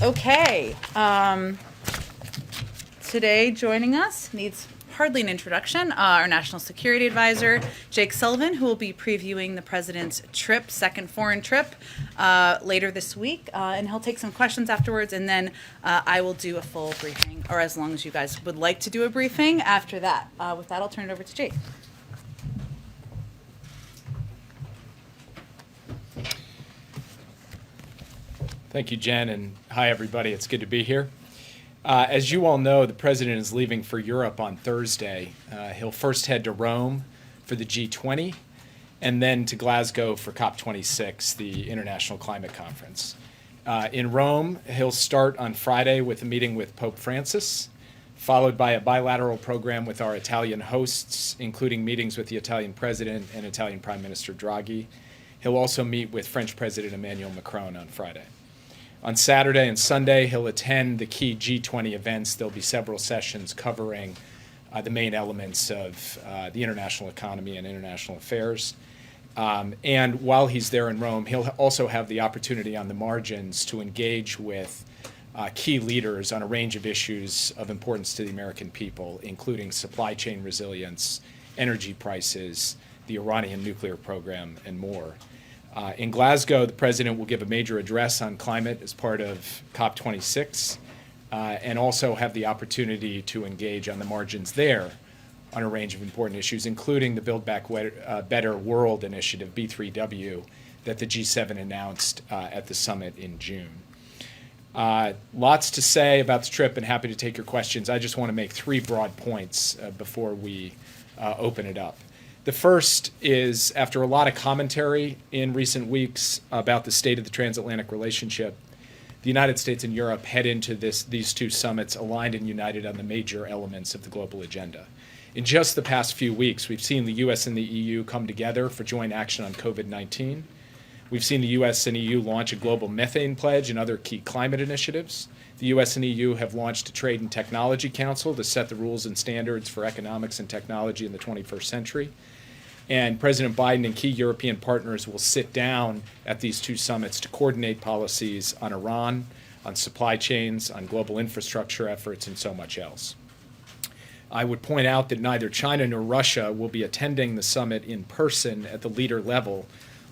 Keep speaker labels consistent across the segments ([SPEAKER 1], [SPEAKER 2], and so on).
[SPEAKER 1] Okay. Today joining us needs hardly an introduction, our National Security Advisor, Jake Sullivan, who will be previewing the President's trip, second foreign trip, later this week. And he'll take some questions afterwards, and then I will do a full briefing, or as long as you guys would like to do a briefing after that. With that, I'll turn it over to Jake.
[SPEAKER 2] Thank you, Jen, and hi, everybody. It's good to be here. As you all know, the President is leaving for Europe on Thursday. He'll first head to Rome for the G20 and then to Glasgow for COP26, the International Climate Conference. In Rome, he'll start on Friday with a meeting with Pope Francis, followed by a bilateral program with our Italian hosts, including meetings with the Italian President and Italian Prime Minister Draghi. He'll also meet with French President Emmanuel Macron on Friday. On Saturday and Sunday, he'll attend the key G20 events. There'll be several sessions covering the main elements of the international economy and international affairs. And while he's there in Rome, he'll also have the opportunity on the margins to engage with key leaders on a range of issues of importance to the American people, including supply chain resilience, energy prices, the Iranian nuclear program, and more. In Glasgow, the President will give a major address on climate as part of COP26 and also have the opportunity to engage on the margins there on a range of important issues, including the Build Back Better World initiative, B3W, that the G7 announced at the summit in June. Lots to say about the trip, and happy to take your questions. I just want to make three broad points before we open it up. The first is, after a lot of commentary in recent weeks about the state of the transatlantic relationship, the United States and Europe head into these two summits aligned and united on the major elements of the global agenda. In just the past few weeks, we've seen the U.S. and the EU come together for joint action on COVID-19. We've seen the U.S. and EU launch a global methane pledge and other key climate initiatives. The U.S. and EU have launched a Trade and Technology Council to set the rules and standards for economics and technology in the 21st century. And President Biden and key European partners will sit down at these two summits to coordinate policies on Iran, on supply chains, on global infrastructure efforts, and so much else. I would point out that neither China nor Russia will be attending the summit in person at the leader level,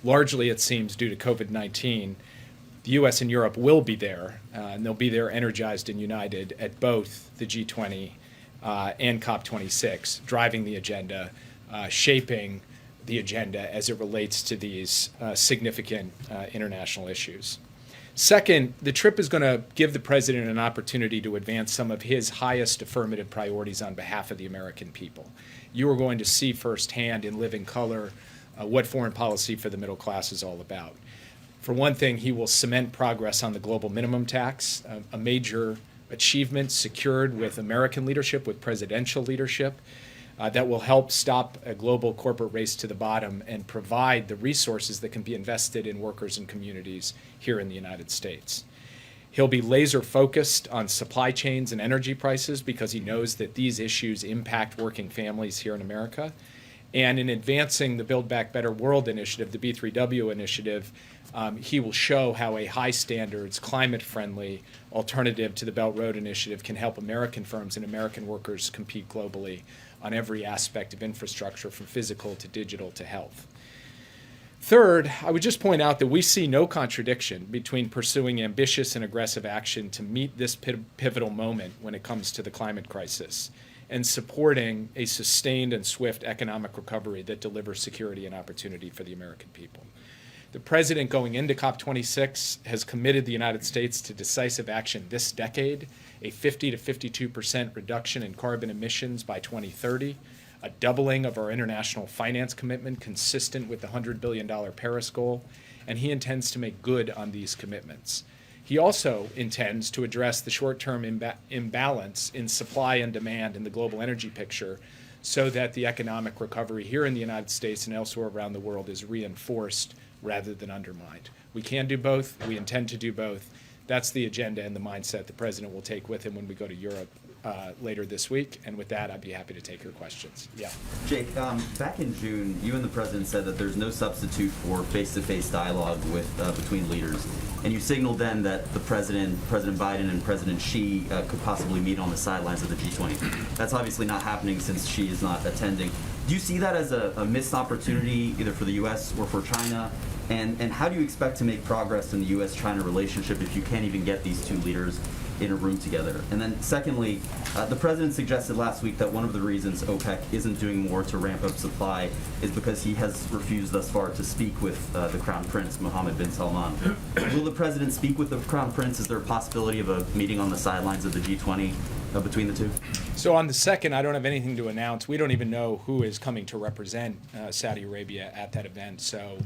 [SPEAKER 2] largely, it seems, due to COVID-19. The U.S. and Europe will be there, and they'll be there energized and united at both the G20 and COP26, driving the agenda, shaping the agenda as it relates to these significant international issues. Second, the trip is going to give the President an opportunity to advance some of his highest affirmative priorities on behalf of the American people. You are going to see firsthand in living color what foreign policy for the middle class is all about. For one thing, he will cement progress on the global minimum tax, a major achievement secured with American leadership, with presidential leadership, that will help stop a global corporate race to the bottom and provide the resources that can be invested in workers and communities here in the United States. He'll be laser focused on supply chains and energy prices because he knows that these issues impact working families here in America. And in advancing the Build Back Better World initiative, the B3W initiative, he will show how a high standards, climate-friendly alternative to the Belt Road Initiative can help American firms and American workers compete globally on every aspect of infrastructure, from physical to digital to health. Third, I would just point out that we see no contradiction between pursuing ambitious and aggressive action to meet this pivotal moment when it comes to the climate crisis and supporting a sustained and swift economic recovery that delivers security and opportunity for the American people. The President, going into COP26, has committed the United States to decisive action this decade, a 50 to 52% reduction in carbon emissions by 2030, a doubling of our international finance commitment consistent with the $100 billion Paris goal, and he intends to make good on these commitments. He also intends to address the short-term imbalance in supply and demand in the global energy picture so that the economic recovery here in the United States and elsewhere around the world is reinforced rather than undermined. We can do both. We intend to do both. That's the agenda and the mindset the President will take with him when we go to Europe later this week. And with that, I'd be happy to take your questions. Yeah.
[SPEAKER 3] Jake, back in June, you and the president said that there's no substitute for face-to-face dialogue with between leaders. And you signaled then that the President Biden and President Xi could possibly meet on the sidelines of the G20. That's obviously not happening since Xi is not attending. Do you see that as a missed opportunity either for the U.S. or for China? And how do you expect to make progress in the U.S. China relationship if you can't even get these two leaders in a room together? And then secondly, the president suggested last week that one of the reasons OPEC isn't doing more to ramp up supply is because he has refused thus far to speak with the Crown Prince, Mohammed bin Salman. Will the president speak with the Crown Prince? Is there a possibility of a meeting on the sidelines of the G20 between the two?
[SPEAKER 2] So on the second, I don't have anything to announce. We don't even know who is coming to represent Saudi Arabia at that event. So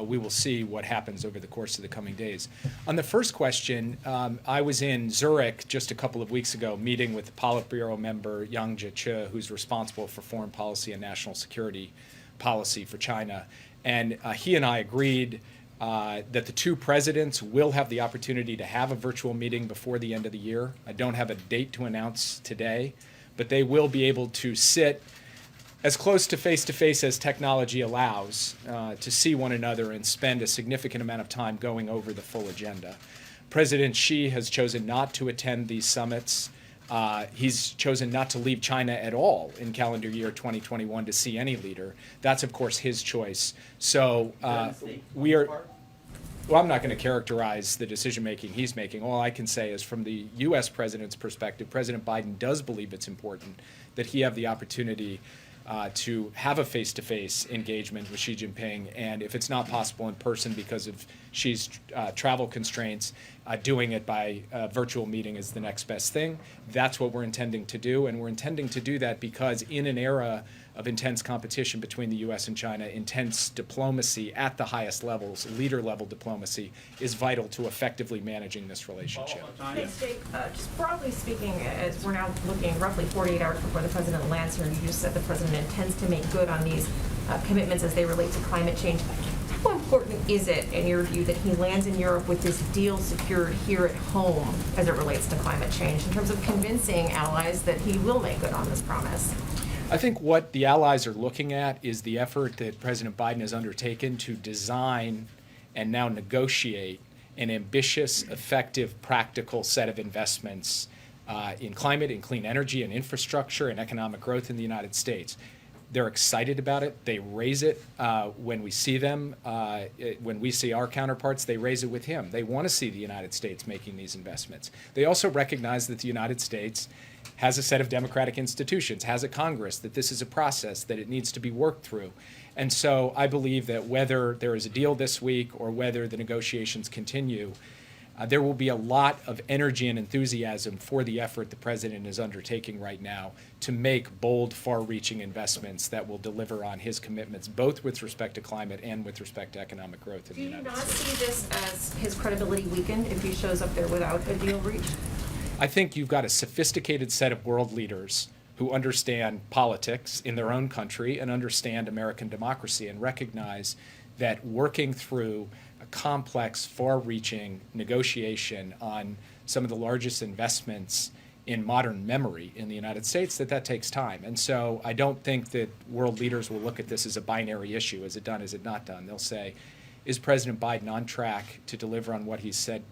[SPEAKER 2] we will see what happens over the course of the coming days. On the first question, I was in Zurich just a couple of weeks ago meeting with the Politburo member Yang Jiechi, who's responsible for foreign policy and national security policy for China. And he and I agreed that the two presidents will have the opportunity to have a virtual meeting before the end of the year. I don't have a date to announce today, but they will be able to sit as close to face as technology allows to see one another and spend a significant amount of time going over the full agenda. President Xi has chosen not to attend these summits. He's chosen not to leave China at all in calendar year 2021 to see any leader. That's, of course, his choice. So we are. Well, I'm not going to characterize the decision-making he's making. All I can say is from the U.S. president's perspective, President Biden does believe it's important that he have the opportunity to have a face-to-face engagement with Xi Jinping, and if it's not possible in person because of Xi's travel constraints, doing it by virtual meeting is the next best thing. That's what we're intending to do, and we're intending to do that because in an era of intense competition between the U.S. and China, intense diplomacy at the highest levels, leader-level diplomacy, is vital to effectively managing this relationship.
[SPEAKER 4] Thanks, Jake. Just broadly speaking, as we're now looking roughly 48 hours before the president lands here, and you just said the president intends to make good on these commitments as they relate to climate change. How important is it, in your view, that he lands in Europe with this deal secured here at home as it relates to climate change, in terms of convincing allies that he will make good on this promise?
[SPEAKER 2] I think what the allies are looking at is the effort that President Biden has undertaken to design and now negotiate an ambitious, effective, practical set of investments in climate, in clean energy, and infrastructure, and economic growth in the United States. They're excited about it. They raise it when we see them. When we see our counterparts, they raise it with him. They want to see the United States making these investments. They also recognize that the United States has a set of democratic institutions, has a Congress, that this is a process, that it needs to be worked through. And so I believe that whether there is a deal this week or whether the negotiations continue, there will be a lot of energy and enthusiasm for the effort the president is undertaking right now to make bold, far-reaching investments that will deliver on his commitments, both with respect to climate and with respect to economic growth in the United States.
[SPEAKER 4] Do you not see this as his credibility weakened if he shows up there without a deal reached?
[SPEAKER 2] I think you've got a sophisticated set of world leaders who understand politics in their own country and understand American democracy and recognize that working through a complex, far-reaching negotiation on some of the largest investments in modern memory in the United States, that takes time. And so I don't think that world leaders will look at this as a binary issue. Is it done? Is it not done? They'll say, is President Biden on track to deliver on what he said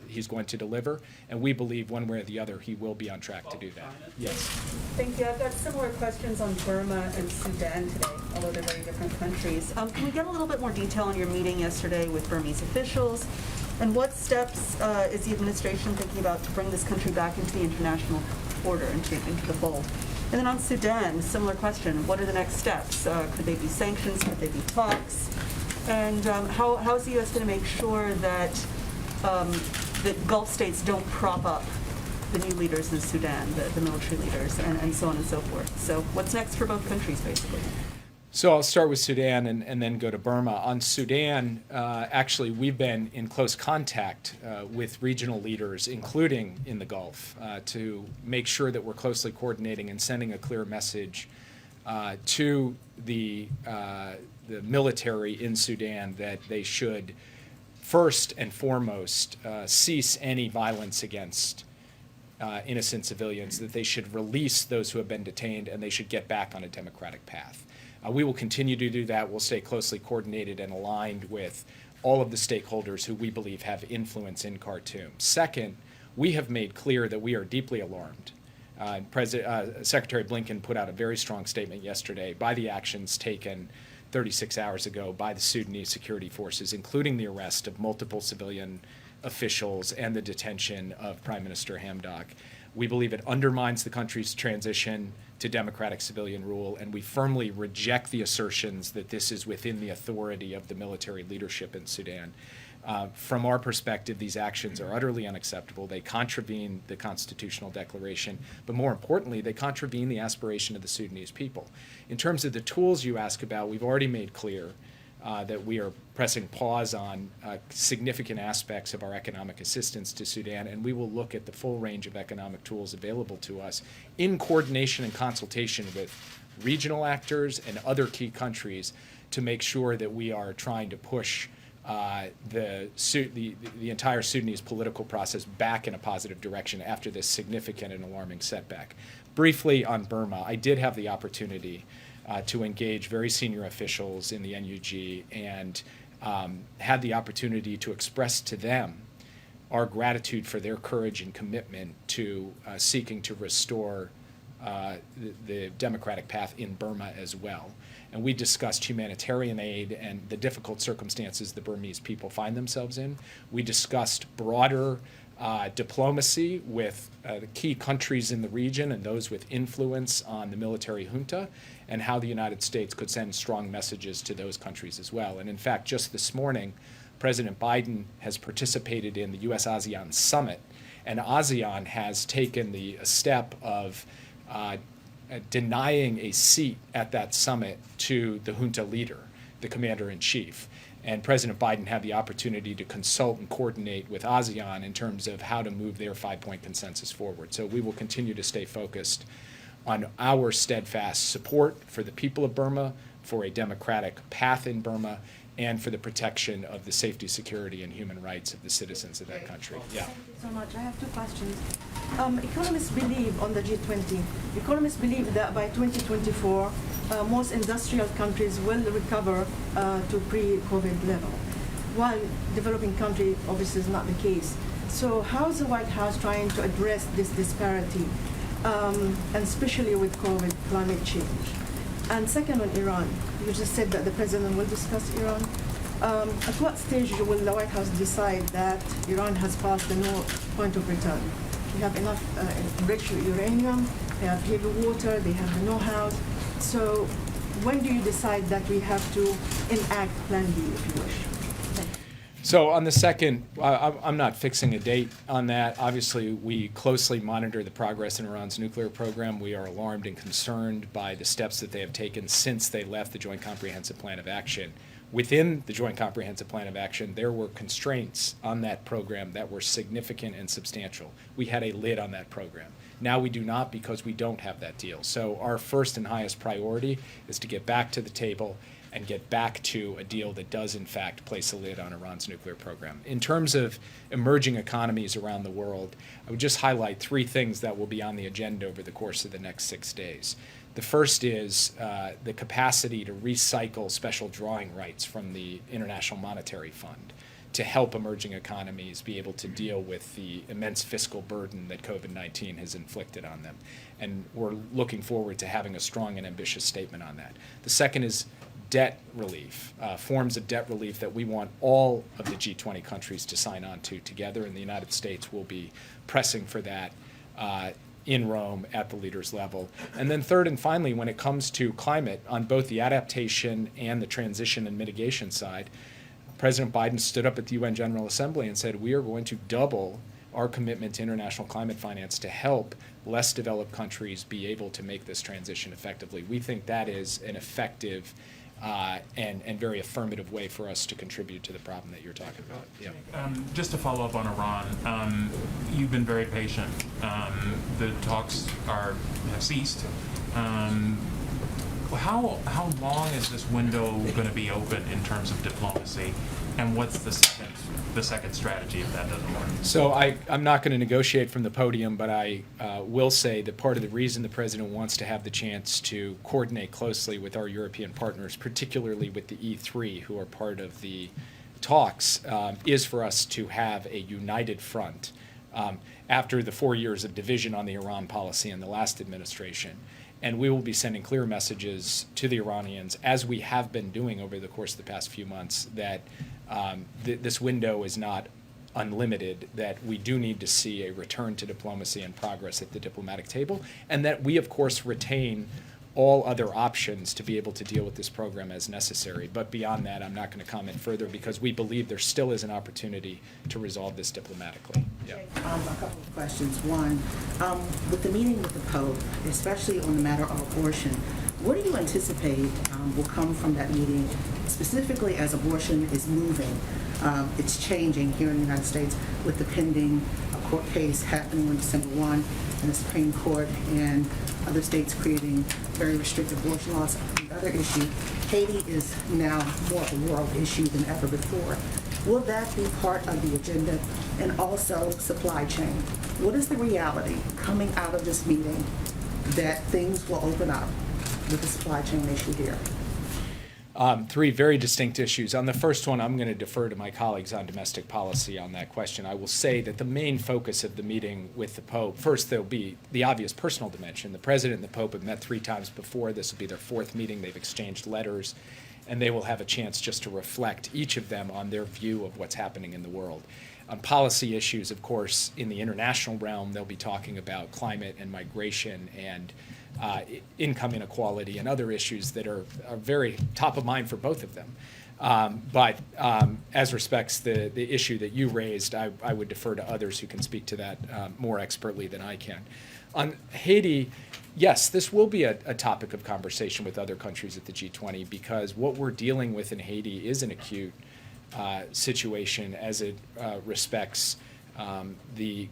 [SPEAKER 2] he's going to deliver? And we believe one way or the other he will be on track to do that. Yes.
[SPEAKER 5] Thank you. I've got similar questions on Burma and Sudan today, although they're very different countries. Can we get a little bit more detail on your meeting yesterday with Burmese officials? And what steps is the administration thinking about to bring this country back into the international order, into the fold? And then on Sudan, similar question. What are the next steps? Could they be sanctions? Could they be talks? And how is the U.S. going to make sure that that Gulf states don't prop up the new leaders in Sudan, the military leaders, and so on and so forth? So what's next for both countries, basically?
[SPEAKER 2] So I'll start with Sudan and then go to Burma. On Sudan, actually, we've been in close contact with regional leaders, including in the Gulf, to make sure that we're closely coordinating and sending a clear message to the military in Sudan that they should first and foremost cease any violence against innocent civilians, that they should release those who have been detained and they should get back on a democratic path. We will continue to do that. We'll stay closely coordinated and aligned with all of the stakeholders who we believe have influence in Khartoum. Second, we have made clear that we are deeply alarmed. Secretary Blinken put out a very strong statement yesterday by the actions taken 36 hours ago by the Sudanese security forces, including the arrest of multiple civilian officials and the detention of Prime Minister Hamdok. We believe it undermines the country's transition to democratic civilian rule, and we firmly reject the assertions that this is within the authority of the military leadership in Sudan. From our perspective, these actions are utterly unacceptable. They contravene the constitutional declaration, but more importantly, they contravene the aspiration of the Sudanese people. In terms of the tools you ask about, we've already made clear that we are pressing pause on significant aspects of our economic assistance to Sudan, and we will look at the full range of economic tools available to us in coordination and consultation with regional actors and other key countries to make sure that we are trying to push the entire Sudanese political process back in a positive direction after this significant and alarming setback. Briefly on Burma, I did have the opportunity to engage very senior officials in the NUG and had the opportunity to express to them our gratitude for their courage and commitment to seeking to restore the democratic path in Burma as well. And we discussed humanitarian aid and the difficult circumstances the Burmese people find themselves in. We discussed broader diplomacy with the key countries in the region and those with influence on the military junta, and how the United States could send strong messages to those countries as well. And in fact, just this morning, President Biden has participated in the U.S. ASEAN summit, and ASEAN has taken the step of denying a seat at that summit to the junta leader, the commander-in-chief. And President Biden had the opportunity to consult and coordinate with ASEAN in terms of how to move their 5-point consensus forward. So we will continue to stay focused on our steadfast support for the people of Burma, for a democratic path in Burma, and for the protection of the safety, security, and human rights of the citizens of that country. Yeah.
[SPEAKER 6] Thank you so much. I have two questions. Economists believe on the G20, economists believe that by 2024, most industrial countries will recover to pre-COVID level, while developing country obviously is not the case. So how is the White House trying to address this disparity, and especially with COVID, climate change? And second, on Iran, you just said that the president will discuss Iran. At what stage will the White House decide that Iran has passed the no point of return? We have enough enriched uranium, they have heavy water, they have the know-how. So when do you decide that we have to enact Plan B, if you wish?
[SPEAKER 2] So on the second, I'm not fixing a date on that. Obviously, we closely monitor the progress in Iran's nuclear program. We are alarmed and concerned by the steps that they have taken since they left the Joint Comprehensive Plan of Action. Within the Joint Comprehensive Plan of Action, there were constraints on that program that were significant and substantial. We had a lid on that program. Now we do not, because we don't have that deal. So our first and highest priority is to get back to the table and get back to a deal that does, in fact, place a lid on Iran's nuclear program. In terms of emerging economies around the world, I would just highlight 3 things that will be on the agenda over the course of the next 6 days. The first is the capacity to recycle special drawing rights from the International Monetary Fund to help emerging economies be able to deal with the immense fiscal burden that COVID-19 has inflicted on them. And we're looking forward to having a strong and ambitious statement on that. The second is debt relief, forms of debt relief that we want all of the G20 countries to sign on to together, and the United States will be pressing for that in Rome at the leaders' level. And then third and finally, when it comes to climate, on both the adaptation and the transition and mitigation side, President Biden stood up at the UN General Assembly and said, we are going to double our commitment to international climate finance to help less developed countries be able to make this transition effectively. We think that is an effective and very affirmative way for us to contribute to the problem that you're talking about. Yeah.
[SPEAKER 7] Just to follow up on Iran, you've been very patient. The talks have ceased. How long is this window going to be open in terms of diplomacy, and what's the second the second strategy if that doesn't work?
[SPEAKER 2] So I'm not going to negotiate from the podium, but I will say that part of the reason the president wants to have the chance to coordinate closely with our European partners, particularly with the E3, who are part of the talks, is for us to have a united front after the 4 years of division on the Iran policy in the last administration. And we will be sending clear messages to the Iranians, as we have been doing over the course of the past few months, that this window is not unlimited, that we do need to see a return to diplomacy and progress at the diplomatic table, and that we, of course, retain all other options to be able to deal with this program as necessary. But beyond that, I'm not going to comment further because we believe there still is an opportunity to resolve this diplomatically. Yeah.
[SPEAKER 8] A couple of questions. One, with the meeting with the Pope, especially on the matter of abortion, what do you anticipate will come from that meeting, specifically as abortion is moving? It's changing here in the United States with the pending court case happening on December 1 in the Supreme Court and other states creating very restrictive abortion laws. The other issue, Haiti is now more of a world issue than ever before. Will that be part of the agenda? And also supply chain. What is the reality coming out of this meeting that things will open up with the supply chain issue here?
[SPEAKER 2] Three very distinct issues. On the first one, I'm going to defer to my colleagues on domestic policy on that question. I will say that the main focus of the meeting with the Pope, first there'll be the obvious personal dimension. The President and the Pope have met 3 times before. This will be their 4th meeting. They've exchanged letters, and they will have a chance just to reflect, each of them, on their view of what's happening in the world. On policy issues, of course, in the international realm, they'll be talking about climate and migration and income inequality and other issues that are very top of mind for both of them. But as respects the issue that you raised, I would defer to others who can speak to that more expertly than I can. On Haiti, yes, this will be a topic of conversation with other countries at the G20 because what we're dealing with in Haiti is an acute situation as it respects the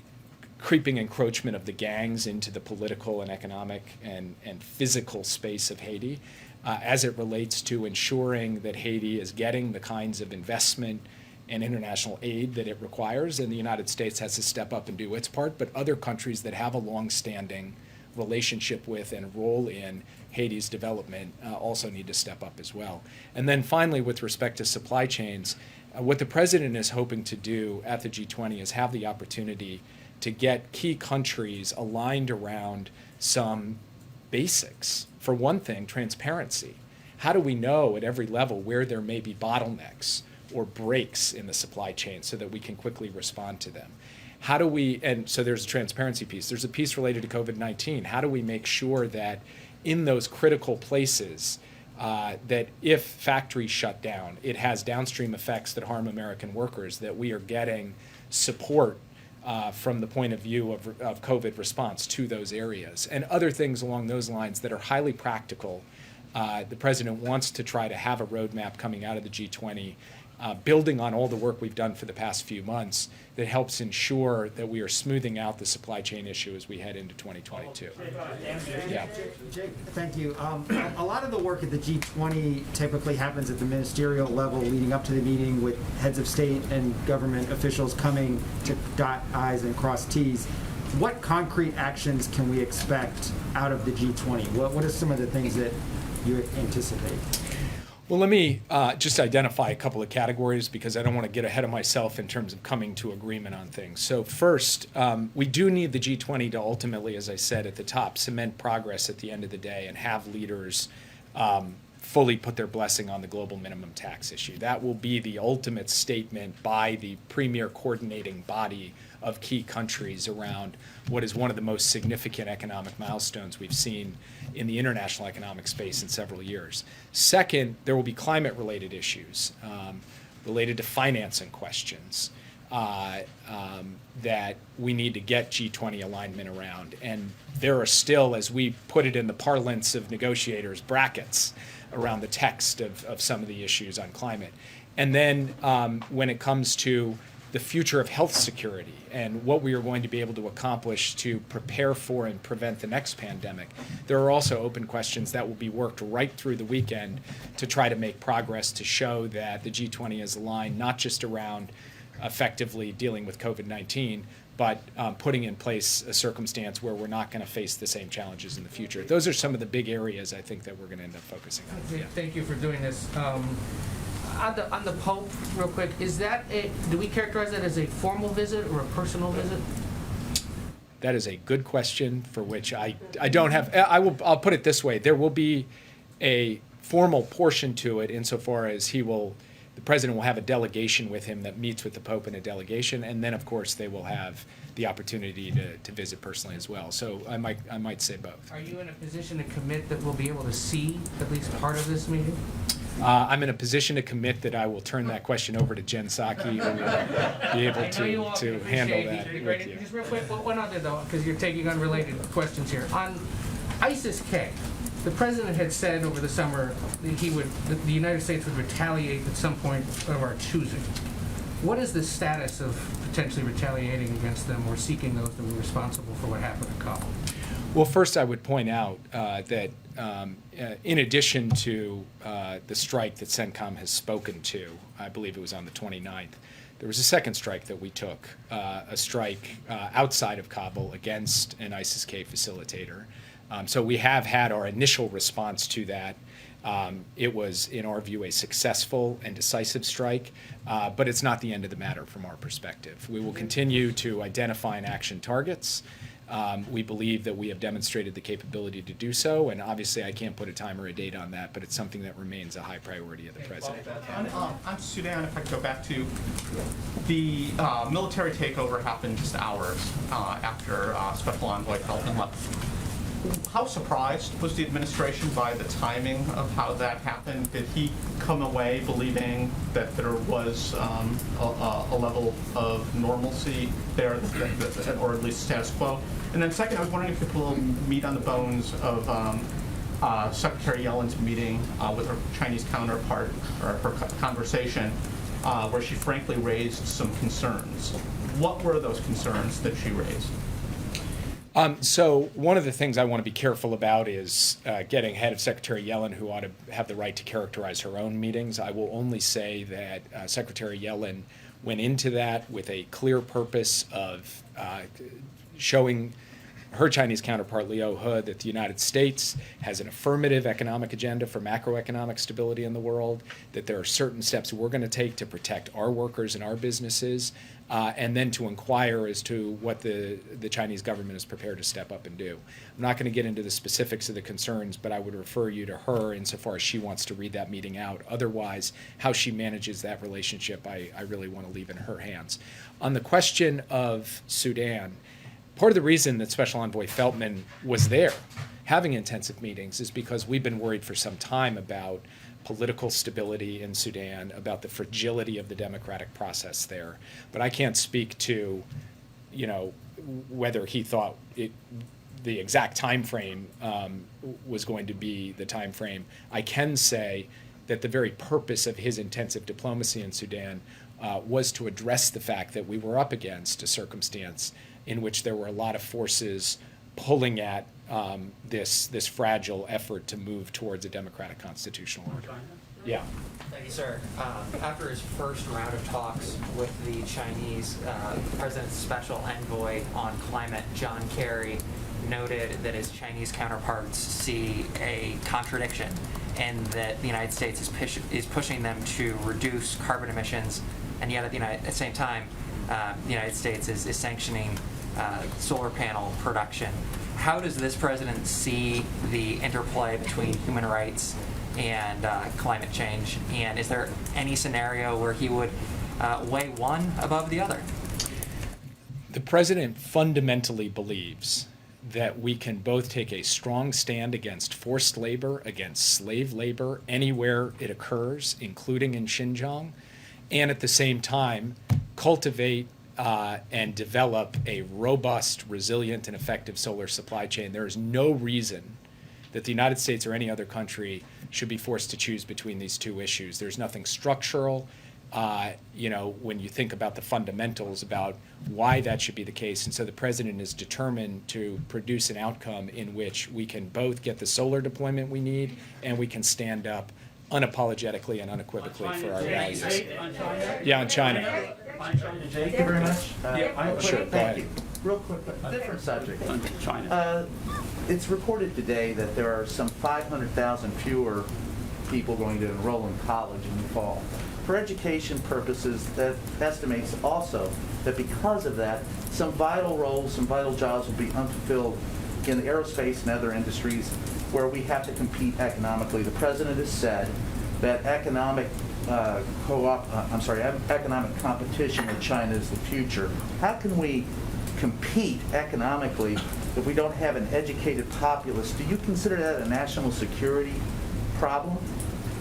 [SPEAKER 2] creeping encroachment of the gangs into the political and economic and physical space of Haiti, as it relates to ensuring that Haiti is getting the kinds of investment and international aid that it requires, and the United States has to step up and do its part, but other countries that have a long-standing relationship with and role in Haiti's development also need to step up as well. And then finally, with respect to supply chains, what the president is hoping to do at the G20 is have the opportunity to get key countries aligned around some basics. For one thing, transparency. How do we know at every level where there may be bottlenecks or breaks in the supply chain so that we can quickly respond to them? How do we, and so there's a transparency piece. There's a piece related to COVID-19. How do we make sure that in those critical places that if factories shut down, it has downstream effects that harm American workers, that we are getting support from the point of view of COVID response to those areas, and other things along those lines that are highly practical. The president wants to try to have a roadmap coming out of the G20, building on all the work we've done for the past few months that helps ensure that we are smoothing out the supply chain issue as we head into 2022. Yeah.
[SPEAKER 9] Jake, thank you. A lot of the work at the G20 typically happens at the ministerial level leading up to the meeting with heads of state and government officials coming to dot I's and cross T's. What concrete actions can we expect out of the G20? What are some of the things that you anticipate?
[SPEAKER 2] Well, let me just identify a couple of categories because I don't want to get ahead of myself in terms of coming to agreement on things. So first, we do need the G20 to ultimately, as I said at the top, cement progress at the end of the day and have leaders fully put their blessing on the global minimum tax issue. That will be the ultimate statement by the premier coordinating body of key countries around what is one of the most significant economic milestones we've seen in the international economic space in several years. Second, there will be climate-related issues related to financing questions that we need to get G20 alignment around. And there are still, as we put it in the parlance of negotiators, brackets around the text of some of the issues on climate. And then when it comes to the future of health security and what we are going to be able to accomplish to prepare for and prevent the next pandemic, there are also open questions that will be worked right through the weekend to try to make progress to show that the G20 is aligned not just around effectively dealing with COVID-19, but putting in place a circumstance where we're not going to face the same challenges in the future. Those are some of the big areas I think that we're going to end up focusing on.
[SPEAKER 10] Okay,
[SPEAKER 2] Yeah.
[SPEAKER 10] thank you for doing this. On the Pope, real quick, do we characterize that as a formal visit or a personal visit?
[SPEAKER 2] That is a good question for which I don't have. I'll put it this way: there will be a formal portion to it insofar as the president will have a delegation with him that meets with the Pope in a delegation, and then of course they will have the opportunity to visit personally as well. So I might say both.
[SPEAKER 10] Are you in a position to commit that we'll be able to see at least part of this meeting?
[SPEAKER 2] I'm in a position to commit that I will turn that question over to Jen Psaki, who will be able to handle that with you.
[SPEAKER 10] Just real quick, one other though, because you're taking unrelated questions here. On ISIS-K, the president had said over the summer that the United States would retaliate at some point of our choosing. What is the status of potentially retaliating against them or seeking those that were responsible for what happened in Kabul?
[SPEAKER 2] Well, first I would point out that in addition to the strike that CENTCOM has spoken to, I believe it was on the 29th, there was a second strike that we took, a strike outside of Kabul against an ISIS-K facilitator. So we have had our initial response to that. It was, in our view, a successful and decisive strike, but it's not the end of the matter from our perspective. We will continue to identify and action targets. We believe that we have demonstrated the capability to do so, and obviously I can't put a time or a date on that, but it's something that remains a high priority of the president.
[SPEAKER 11] On Sudan, if I could go back to the military takeover happened just hours after Special Envoy Felton left. How surprised was the administration by the timing of how that happened? Did he come away believing that there was a level of normalcy there, or at least status quo? And then second, I was wondering if you could put a little meat on the bones of Secretary Yellen's meeting with her Chinese counterpart, or her conversation, where she frankly raised some concerns. What were those concerns that she raised?
[SPEAKER 2] So one of the things I want to be careful about is getting ahead of Secretary Yellen, who ought to have the right to characterize her own meetings. I will only say that Secretary Yellen went into that with a clear purpose of showing her Chinese counterpart, Liu He, that the United States has an affirmative economic agenda for macroeconomic stability in the world, that there are certain steps we're going to take to protect our workers and our businesses, and then to inquire as to what the Chinese government is prepared to step up and do. I'm not going to get into the specifics of the concerns, but I would refer you to her insofar as she wants to read that meeting out. Otherwise, how she manages that relationship, I really want to leave in her hands. On the question of Sudan, part of the reason that Special Envoy Feltman was there having intensive meetings is because we've been worried for some time about political stability in Sudan, about the fragility of the democratic process there. But I can't speak to, whether he thought the exact time frame was going to be the time frame. I can say that the very purpose of his intensive diplomacy in Sudan was to address the fact that we were up against a circumstance in which there were a lot of forces pulling at this fragile effort to move towards a democratic constitutional order. Yeah.
[SPEAKER 12] Thank you, sir. After his first round of talks with the Chinese, the president's special envoy on climate, John Kerry, noted that his Chinese counterparts see a contradiction and that the United States is pushing them to reduce carbon emissions, and yet at the same time, the United States is sanctioning solar panel production. How does this president see the interplay between human rights and climate change? And is there any scenario where he would weigh one above the other?
[SPEAKER 2] The president fundamentally believes that we can both take a strong stand against forced labor, against slave labor, anywhere it occurs, including in Xinjiang, and at the same time cultivate and develop a robust, resilient, and effective solar supply chain. There is no reason that the United States or any other country should be forced to choose between these two issues. There's nothing structural, when you think about the fundamentals about why that should be the case. And so the president is determined to produce an outcome in which we can both get the solar deployment we need and we can stand up unapologetically and unequivocally for our values. Yeah, on China.
[SPEAKER 13] Thank you very much.
[SPEAKER 2] Sure, go
[SPEAKER 13] Thank
[SPEAKER 2] ahead.
[SPEAKER 13] you. Real quick, a different subject. China. It's reported today that there are some 500,000 fewer people going to enroll in college in the fall. For education purposes, that estimates also that because of that, some vital roles, some vital jobs will be unfulfilled in the aerospace and other industries where we have to compete economically. The president has said that economic competition with China is the future. How can we compete economically if we don't have an educated populace? Do you consider that a national security problem?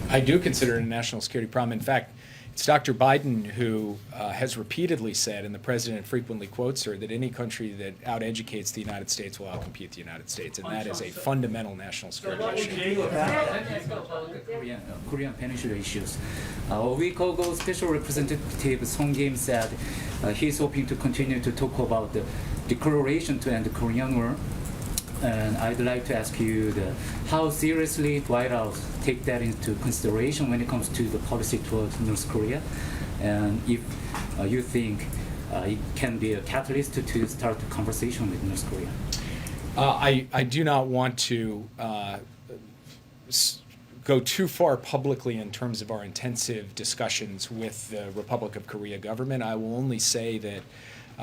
[SPEAKER 2] I do consider it a national security problem. In fact, it's Dr. Biden who has repeatedly said, and the president frequently quotes her, that any country that out-educates the United States will outcompete the United States, and that is a fundamental national security issue.
[SPEAKER 14] Korean Peninsula issues. A week ago, Special Representative Song Kim said he's hoping to continue to talk about the declaration to end the Korean War. And I'd like to ask you how seriously White House take that into consideration when it comes to the policy towards North Korea, and if you think it can be a catalyst to start the conversation with North Korea.
[SPEAKER 2] I do not want to go too far publicly in terms of our intensive discussions with the Republic of Korea government. I will only say that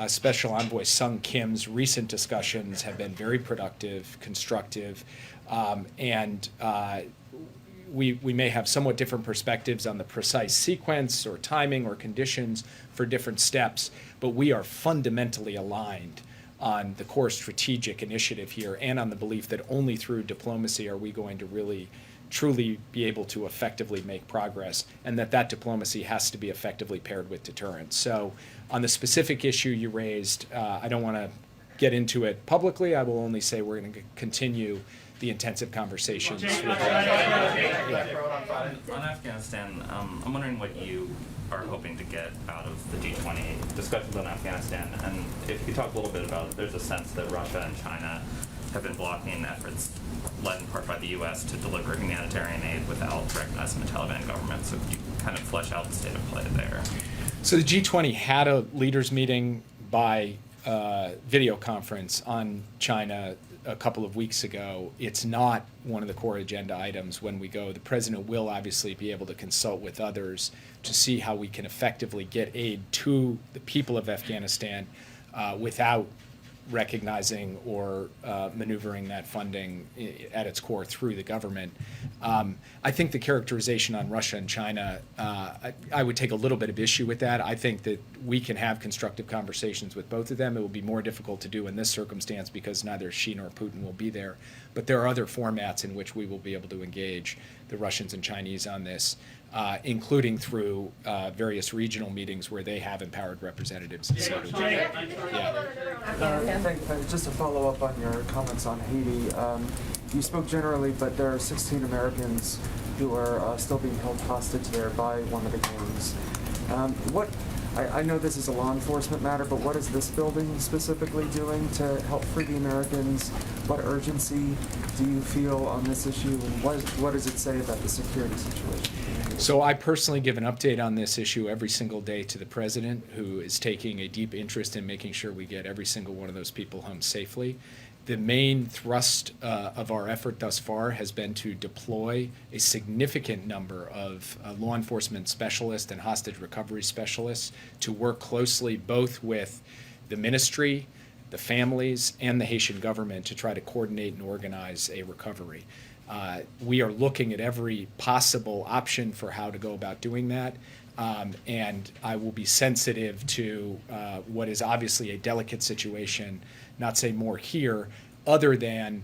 [SPEAKER 2] Special Envoy Sung Kim's recent discussions have been very productive, constructive, and we may have somewhat different perspectives on the precise sequence or timing or conditions for different steps, but we are fundamentally aligned on the core strategic initiative here and on the belief that only through diplomacy are we going to really truly be able to effectively make progress, and that diplomacy has to be effectively paired with deterrence. So on the specific issue you raised, I don't want to get into it publicly. I will only say we're going to continue the intensive conversations.
[SPEAKER 15] On Afghanistan, I'm wondering what you are hoping to get out of the G20 discussions on Afghanistan, and if you talk a little bit about, there's a sense that Russia and China have been blocking efforts led in part by the U.S. to deliver humanitarian aid without recognizing the Taliban government. So could you kind of flesh out the state of play there?
[SPEAKER 2] So the G20 had a leaders meeting by video conference on China a couple of weeks ago. It's not one of the core agenda items when we go. The president will obviously be able to consult with others to see how we can effectively get aid to the people of Afghanistan without recognizing or maneuvering that funding at its core through the government. I think the characterization on Russia and China, I would take a little bit of issue with that. I think that we can have constructive conversations with both of them. It will be more difficult to do in this circumstance because neither Xi nor Putin will be there. But there are other formats in which we will be able to engage the Russians and Chinese on this, including through various regional meetings where they have empowered representatives. So,
[SPEAKER 16] just to follow up on your comments on Haiti, you spoke generally, but there are 16 Americans who are still being held hostage there by one of the gangs. I know this is a law enforcement matter, but what is this building specifically doing to help free the Americans? What urgency do you feel on this issue, and what does it say about the security situation?
[SPEAKER 2] So I personally give an update on this issue every single day to the president, who is taking a deep interest in making sure we get every single one of those people home safely. The main thrust of our effort thus far has been to deploy a significant number of law enforcement specialists and hostage recovery specialists to work closely both with the ministry, the families, and the Haitian government to try to coordinate and organize a recovery. We are looking at every possible option for how to go about doing that. And I will be sensitive to what is obviously a delicate situation, not say more here, other than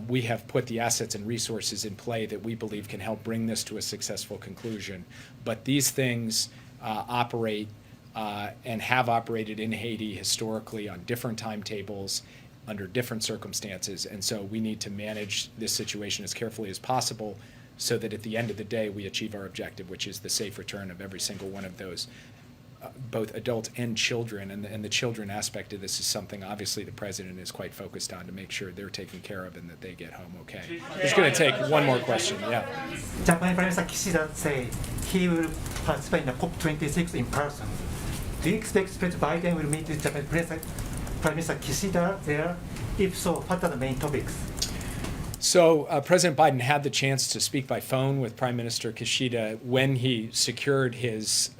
[SPEAKER 2] we have put the assets and resources in play that we believe can help bring this to a successful conclusion. But these things operate and have operated in Haiti historically on different timetables, under different circumstances, and so we need to manage this situation as carefully as possible so that at the end of the day we achieve our objective, which is the safe return of every single one of those, both adults and children. And the children aspect of this is something obviously the president is quite focused on to make sure they're taken care of and that they get home okay. It's going to take one more question. Yeah.
[SPEAKER 17] Japanese Prime Minister Kishida said he will participate in the COP26 in person. Do you expect President Biden will meet with Japanese President Prime Minister Kishida there? If so, what are the main topics?
[SPEAKER 2] So President Biden had the chance to speak by phone with Prime Minister Kishida when he secured his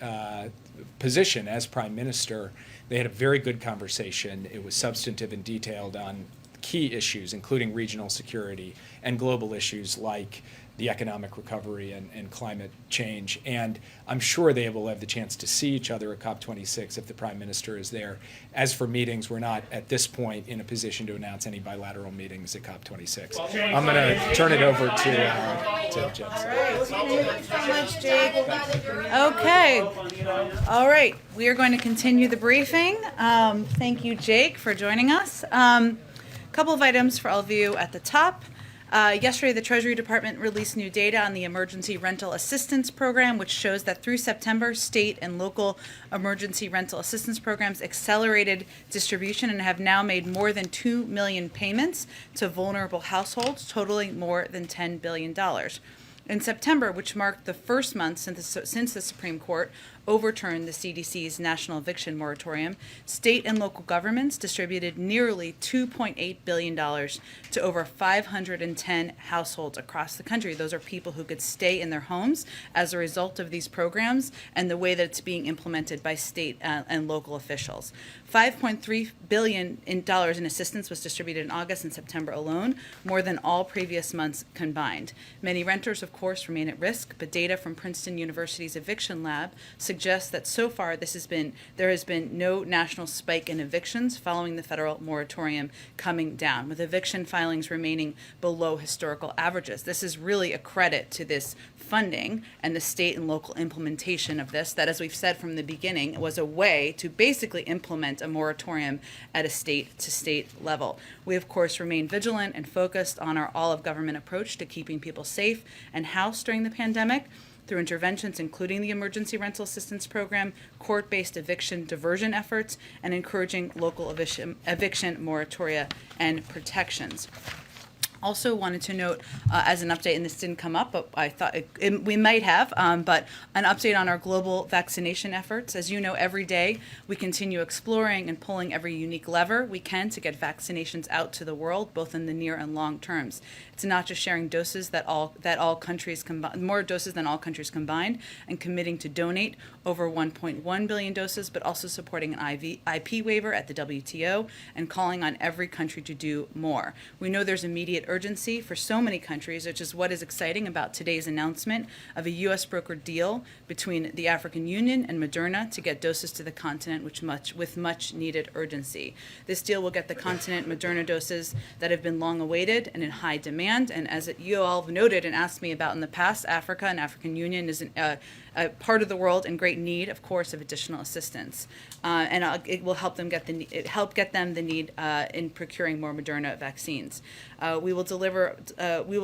[SPEAKER 2] position as Prime Minister. They had a very good conversation. It was substantive and detailed on key issues, including regional security and global issues like the economic recovery and climate change. And I'm sure they will have the chance to see each other at COP26 if the Prime Minister is there. As for meetings, we're not at this point in a position to announce any bilateral meetings at COP26. I'm going to turn it over to Jen.
[SPEAKER 1] Thank you so much, Jake. Okay. All right. We are going to continue the briefing. Thank you, Jake, for joining us. A couple of items for all of you at the top. Yesterday, the Treasury Department released new data on the Emergency Rental Assistance Program, which shows that through September, state and local emergency rental assistance programs accelerated distribution and have now made more than 2 million payments to vulnerable households, totaling more than $10 billion. In September, which marked the first month since the Supreme Court overturned the CDC's national eviction moratorium, state and local governments distributed nearly $2.8 billion to over 510 households across the country. Those are people who could stay in their homes as a result of these programs and the way that it's being implemented by state and local officials. $5.3 billion in assistance was distributed in August and September alone, more than all previous months combined. Many renters, of course, remain at risk, but data from Princeton University's eviction lab suggests that so far there has been no national spike in evictions following the federal moratorium coming down, with eviction filings remaining below historical averages. This is really a credit to this funding and the state and local implementation of this, that, as we've said from the beginning, was a way to basically implement a moratorium at a state-to-state level. We, of course, remain vigilant and focused on our all-of-government approach to keeping people safe and housed during the pandemic through interventions including the Emergency Rental Assistance Program, court-based eviction diversion efforts, and encouraging local eviction moratoria and protections. Also wanted to note as an update, and this didn't come up, but I thought we might have, but an update on our global vaccination efforts. As you know, every day we continue exploring and pulling every unique lever we can to get vaccinations out to the world, both in the near and long terms. It's not just sharing doses that all countries more doses than all countries combined, and committing to donate over 1.1 billion doses, but also supporting an IP waiver at the WTO and calling on every country to do more. We know there's immediate urgency for so many countries, which is what is exciting about today's announcement of a U.S. brokered deal between the African Union and Moderna to get doses to the continent with much needed urgency. This deal will get the continent Moderna doses that have been long awaited and in high demand. And as you all have noted and asked me about in the past, Africa and African Union is a part of the world in great need, of course, of additional assistance, and it will help them get the need in procuring more Moderna vaccines. We will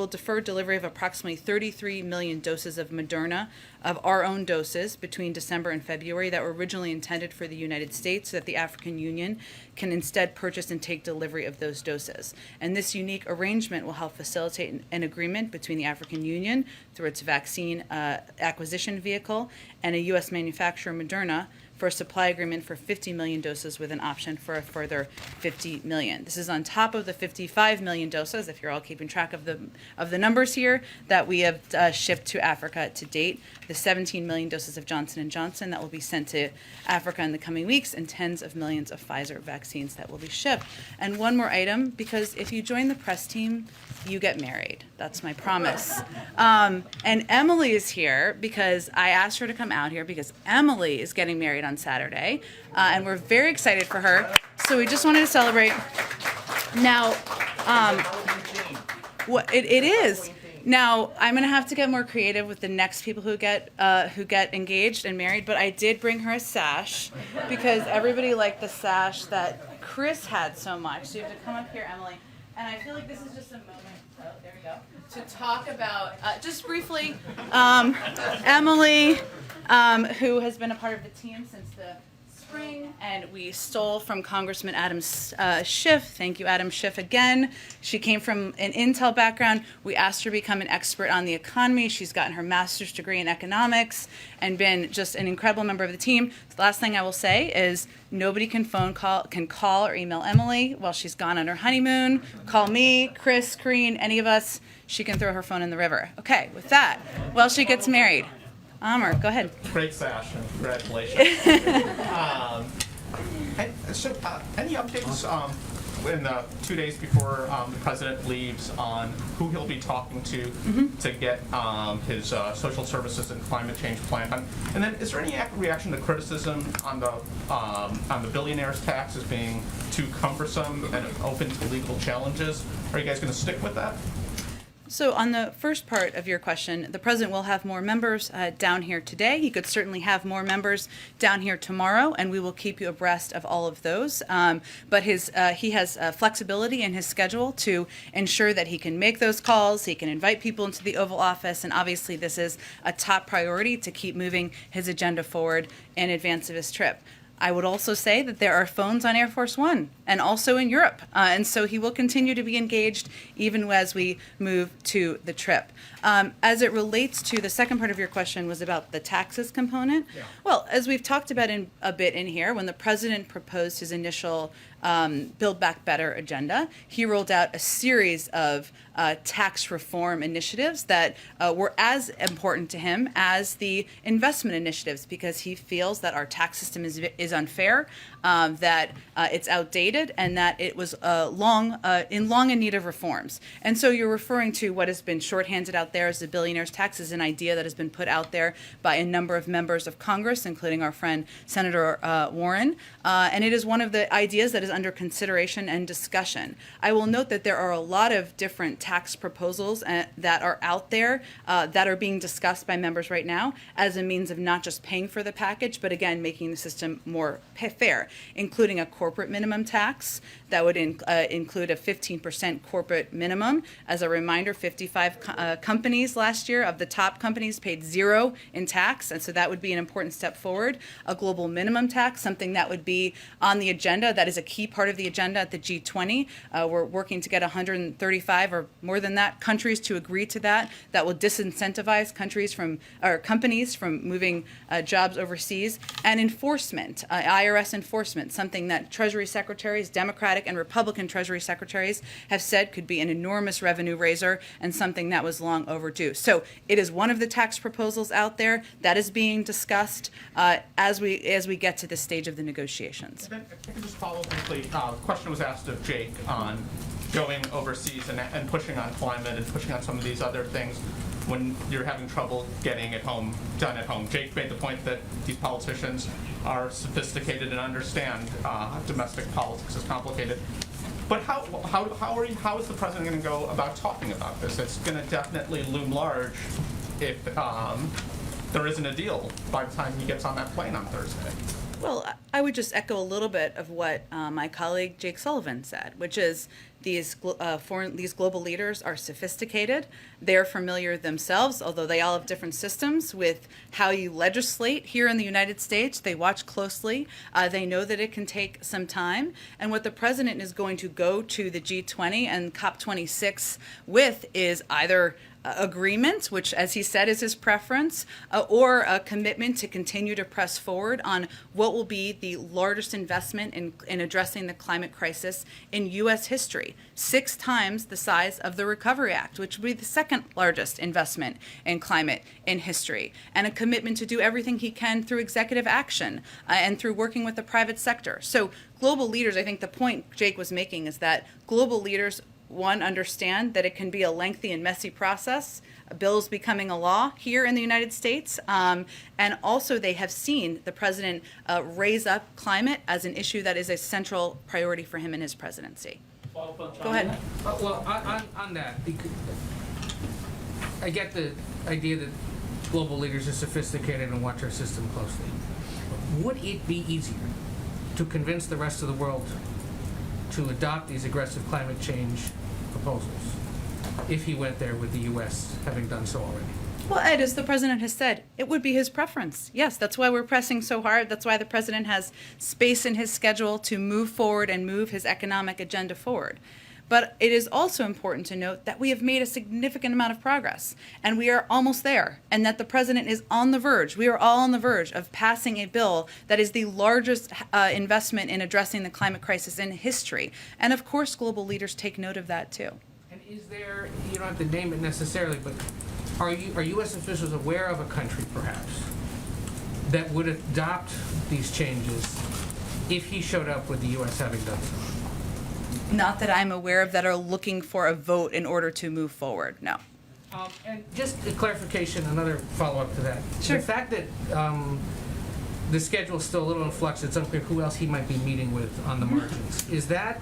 [SPEAKER 1] defer delivery of approximately 33 million doses of Moderna, of our own doses, between December and February that were originally intended for the United States, so that the African Union can instead purchase and take delivery of those doses. And this unique arrangement will help facilitate an agreement between the African Union through its vaccine acquisition vehicle and a U.S. manufacturer, Moderna, for a supply agreement for 50 million doses with an option for a further 50 million. This is on top of the 55 million doses, if you're all keeping track of the numbers here, that we have shipped to Africa to date, the 17 million doses of Johnson & Johnson that will be sent to Africa in the coming weeks, and tens of millions of Pfizer vaccines that will be shipped. And one more item, because if you join the press team, you get married. That's my promise. And Emily is here because I asked her to come out here because Emily is getting married on Saturday, and we're very excited for her. So we just wanted to celebrate. Now, what it is. Now, I'm going to have to get more creative with the next people who get engaged and married, but I did bring her a sash because everybody liked the sash that Chris had so much. So you have to come up here, Emily. And I feel like this is just a moment, oh, there we go, to talk about, just briefly, Emily, who has been a part of the team since the spring, and we stole from Congressman Adam Schiff. Thank you, Adam Schiff, again. She came from an Intel background. We asked her to become an expert on the economy. She's gotten her master's degree in economics and been just an incredible member of the team. The last thing I will say is nobody can call or email Emily while she's gone on her honeymoon. Call me, Chris, Karine, any of us. She can throw her phone in the river. Okay, with that, while she gets married. Amr, go ahead.
[SPEAKER 11] Great sash, and congratulations. Any updates in the 2 days before the president leaves on who he'll be talking to get his social services and climate change plan? And then, is there any reaction to criticism on the billionaires' tax as being too cumbersome and open to legal challenges? Are you guys going to stick with that?
[SPEAKER 1] So on the first part of your question, the president will have more members down here today. He could certainly have more members down here tomorrow, and we will keep you abreast of all of those. But he has flexibility in his schedule to ensure that he can make those calls, he can invite people into the Oval Office, and obviously this is a top priority to keep moving his agenda forward in advance of his trip. I would also say that there are phones on Air Force One and also in Europe. And so he will continue to be engaged even as we move to the trip. As it relates to the second part of your question was about the taxes component. Yeah. Well, as we've talked about a bit in here, when the president proposed his initial Build Back Better agenda, he rolled out a series of tax reform initiatives that were as important to him as the investment initiatives, because he feels that our tax system is unfair, that it's outdated, and that it was long in need of reforms. And so you're referring to what has been shorthanded out there as the billionaire's tax, is an idea that has been put out there by a number of members of Congress, including our friend Senator Warren, and it is one of the ideas that is under consideration and discussion. I will note that there are a lot of different tax proposals that are out there that are being discussed by members right now as a means of not just paying for the package, but again, making the system more fair, including a corporate minimum tax that would include a 15% corporate minimum. As a reminder, 55 companies last year of the top companies paid zero in tax, and so that would be an important step forward. A global minimum tax, something that would be on the agenda, that is a key part of the agenda at the G20. We're working to get 135 or more than that countries to agree to that. That will disincentivize companies from moving jobs overseas. And enforcement, IRS enforcement, something that Treasury Secretaries, Democratic and Republican Treasury Secretaries, have said could be an enormous revenue raiser and something that was long overdue. So it is one of the tax proposals out there that is being discussed as we get to this stage of the negotiations.
[SPEAKER 11] If I can just follow quickly, the question was asked of Jake on going overseas and pushing on climate and pushing on some of these other things when you're having trouble getting it done at home. Jake made the point that these politicians are sophisticated and understand domestic politics is complicated. But how is the president going to go about talking about this? It's going to definitely loom large if there isn't a deal by the time he gets on that plane on Thursday.
[SPEAKER 1] Well, I would just echo a little bit of what my colleague Jake Sullivan said, which is these global leaders are sophisticated. They're familiar themselves, although they all have different systems, with how you legislate here in the United States. They watch closely. They know that it can take some time. And what the president is going to go to the G20 and COP26 with is either agreement, which, as he said, is his preference, or a commitment to continue to press forward on what will be the largest investment in addressing the climate crisis in U.S. history, 6 times the size of the Recovery Act, which would be the second largest investment in climate in history, and a commitment to do everything he can through executive action and through working with the private sector. So global leaders, I think the point Jake was making is that global leaders, one, understand that it can be a lengthy and messy process, bills becoming a law here in the United States, and also they have seen the president raise up climate as an issue that is a central priority for him in his presidency. Go ahead.
[SPEAKER 10] Well, on that, I get the idea that global leaders are sophisticated and watch our system closely. Would it be easier to convince the rest of the world to adopt these aggressive climate change proposals if he went there with the U.S. having done so already?
[SPEAKER 1] Well, Ed, as the president has said, it would be his preference. Yes, that's why we're pressing so hard. That's why the president has space in his schedule to move forward and move his economic agenda forward. But it is also important to note that we have made a significant amount of progress, and we are almost there, and that the president is on the verge. We are all on the verge of passing a bill that is the largest investment in addressing the climate crisis in history. And of course, global leaders take note of that too.
[SPEAKER 10] And is there, you don't have to name it necessarily, but are U.S. officials aware of a country, perhaps, that would adopt these changes if he showed up with the U.S. having done so?
[SPEAKER 1] Not that I'm aware of that are looking for a vote in order to move forward, no.
[SPEAKER 10] And just a clarification, another follow-up to that.
[SPEAKER 1] Sure.
[SPEAKER 10] The fact that the schedule is still a little in flux, it's unclear who else he might be meeting with on the margins. Is that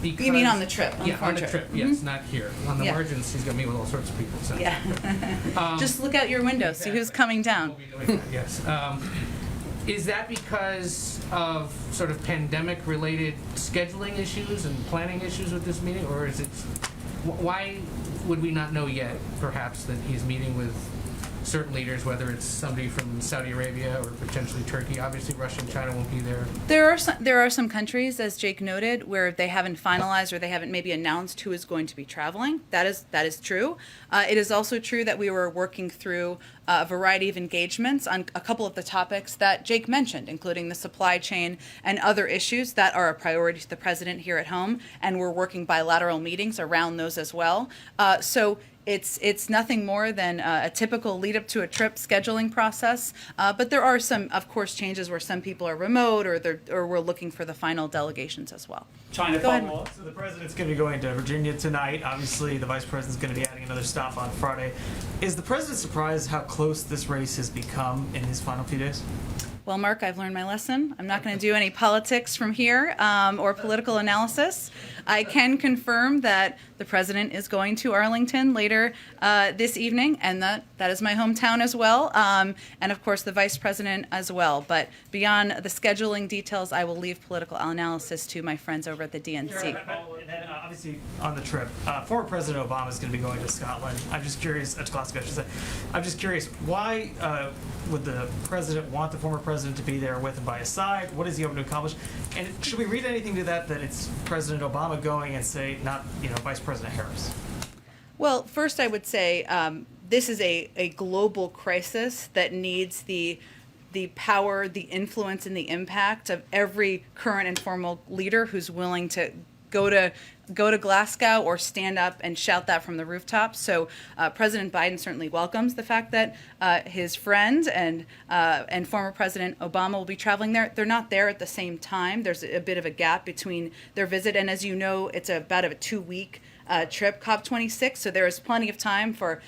[SPEAKER 10] because...
[SPEAKER 1] You mean on the trip?
[SPEAKER 10] Yeah, on the trip, yes, not here. On the
[SPEAKER 1] Yeah.
[SPEAKER 10] margins, he's going to meet with all sorts of people. So.
[SPEAKER 1] Yeah. Just look out your window, see who's coming down.
[SPEAKER 10] We'll be doing that, yes. Is that because of sort of pandemic-related scheduling issues and planning issues with this meeting, or is it... Why would we not know yet, perhaps, that he's meeting with certain leaders, whether it's somebody from Saudi Arabia or potentially Turkey? Obviously, Russia and China won't be there.
[SPEAKER 1] There are some countries, as Jake noted, where they haven't finalized or they haven't maybe announced who is going to be traveling. That is true. It is also true that we were working through a variety of engagements on a couple of the topics that Jake mentioned, including the supply chain and other issues that are a priority to the president here at home, and we're working bilateral meetings around those as well. So it's nothing more than a typical lead up to a trip scheduling process, but there are some, of course, changes where some people are remote or we're looking for the final delegations as well.
[SPEAKER 18] China
[SPEAKER 1] Go ahead.
[SPEAKER 18] follow-up. So the president's going to be going to Virginia tonight. Obviously, the vice president's going to be adding another stop on Friday. Is the president surprised how close this race has become in his final few days?
[SPEAKER 1] Well, Mark, I've learned my lesson. I'm not going to do any politics from here or political analysis. I can confirm that the president is going to Arlington later this evening, and that is my hometown as well, and of course the vice president as well. But beyond the scheduling details, I will leave political analysis to my friends over at the DNC.
[SPEAKER 18] And then, obviously, on the trip, former President Obama is going to be going to Scotland. I'm just curious, to Glasgow, I should say. I'm just curious, why would the president want the former president to be there with him by his side? What is he hoping to accomplish? And should we read anything to that it's President Obama going and say, not Vice President Harris?
[SPEAKER 1] Well, first I would say this is a global crisis that needs the power, the influence, and the impact of every current and former leader who's willing to go to Glasgow or stand up and shout that from the rooftops. So President Biden certainly welcomes the fact that his friend and former President Obama will be traveling there. They're not there at the same time. There's a bit of a gap between their visit, and as you know, it's about a 2-week trip, COP26, so there is plenty of time for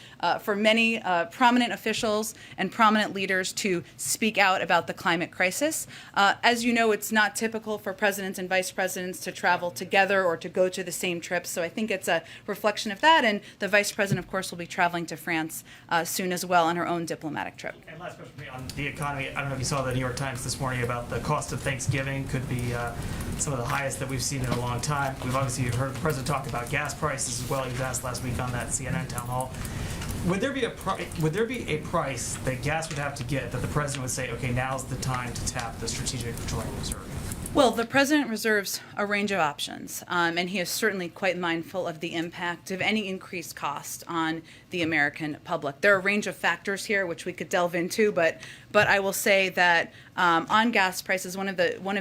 [SPEAKER 1] many prominent officials and prominent leaders to speak out about the climate crisis. As you know, it's not typical for presidents and vice presidents to travel together or to go to the same trip, so I think it's a reflection of that, and the vice president, of course, will be traveling to France soon as well on her own diplomatic trip.
[SPEAKER 18] And last question for me on the economy. I don't know if you saw the New York Times this morning about the cost of Thanksgiving could be some of the highest that we've seen in a long time. We've obviously heard the president talk about gas prices as well. He was asked last week on that CNN town hall. Would there be a price that gas would have to get that the president would say, okay, now's the time to tap the Strategic Petroleum Reserve?
[SPEAKER 1] Well, the president reserves a range of options, and he is certainly quite mindful of the impact of any increased cost on the American public. There are a range of factors here which we could delve into, but I will say that on gas prices, one of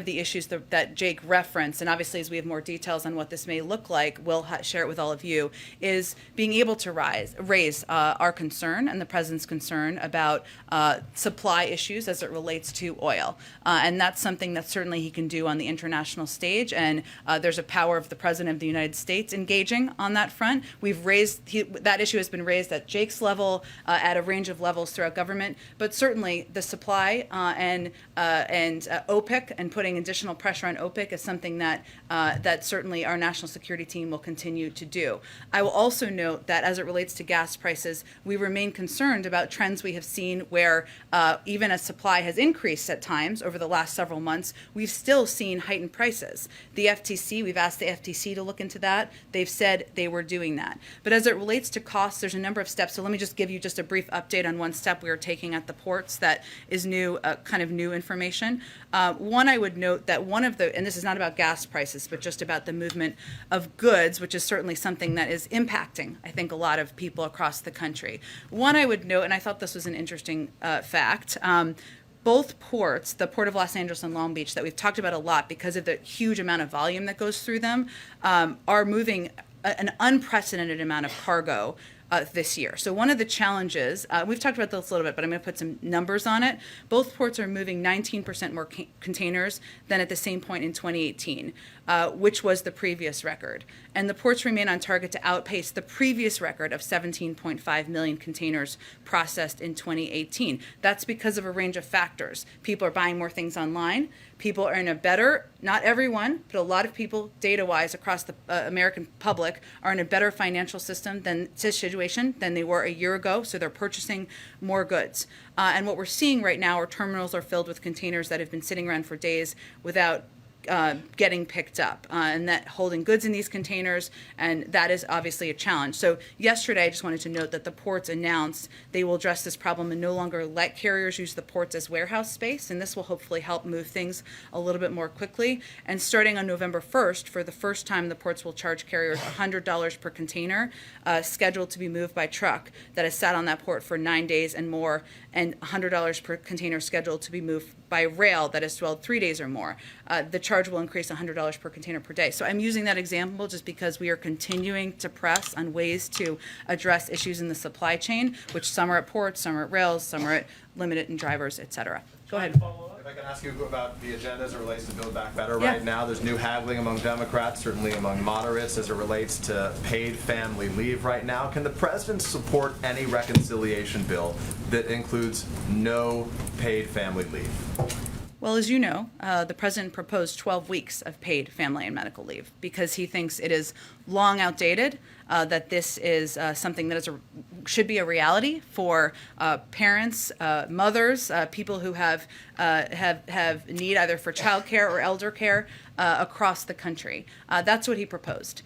[SPEAKER 1] the issues that Jake referenced, and obviously as we have more details on what this may look like, we'll share it with all of you, is being able to raise our concern and the president's concern about supply issues as it relates to oil, and that's something that certainly he can do on the international stage, and there's a power of the President of the United States engaging on that front. That issue has been raised at Jake's level, at a range of levels throughout government, but certainly the supply and OPEC and putting additional pressure on OPEC is something that that certainly our national security team will continue to do. I will also note that as it relates to gas prices, we remain concerned about trends we have seen where even as supply has increased at times over the last several months, we've still seen heightened prices. The FTC, we've asked the FTC to look into that. They've said they were doing that. But as it relates to costs, there's a number of steps. So let me just give you just a brief update on one step we are taking at the ports that is new, kind of new information. One, I would note that one of the, and this is not about gas prices, but just about the movement of goods, which is certainly something that is impacting, I think, a lot of people across the country. One, I would note, and I thought this was an interesting fact, both ports, the Port of Los Angeles and Long Beach, that we've talked about a lot because of the huge amount of volume that goes through them, are moving an unprecedented amount of cargo this year. So one of the challenges, we've talked about this a little bit, but I'm going to put some numbers on it. Both ports are moving 19% more containers than at the same point in 2018, which was the previous record. And the ports remain on target to outpace the previous record of 17.5 million containers processed in 2018. That's because of a range of factors. People are buying more things online. People are in a better, not everyone, but a lot of people, data-wise, across the American public, are in a better financial situation than they were a year ago, so they're purchasing more goods. And what we're seeing right now are terminals are filled with containers that have been sitting around for days without getting picked up, and that holding goods in these containers, and that is obviously a challenge. So yesterday, I just wanted to note that the ports announced they will address this problem and no longer let carriers use the ports as warehouse space, and this will hopefully help move things a little bit more quickly. And starting on November 1st, for the first time, the ports will charge carriers $100 per container scheduled to be moved by truck that has sat on that port for 9 days and more, and $100 per container scheduled to be moved by rail that has dwelled 3 days or more. The charge will increase $100 per container per day. So I'm using that example just because we are continuing to press on ways to address issues in the supply chain, which some are at ports, some are at rails, some are at limited and drivers, et cetera. Go ahead.
[SPEAKER 19] If I can ask you about the agenda as it relates to Build Back Better right now, there's new haggling among Democrats, certainly among moderates, as it relates to paid family leave right now. Can the president support any reconciliation bill that includes no paid family leave?
[SPEAKER 1] Well, as you know, the president proposed 12 weeks of paid family and medical leave because he thinks it is long outdated, that this is something that should be a reality for parents, mothers, people who have need either for child care or elder care across the country. That's what he proposed.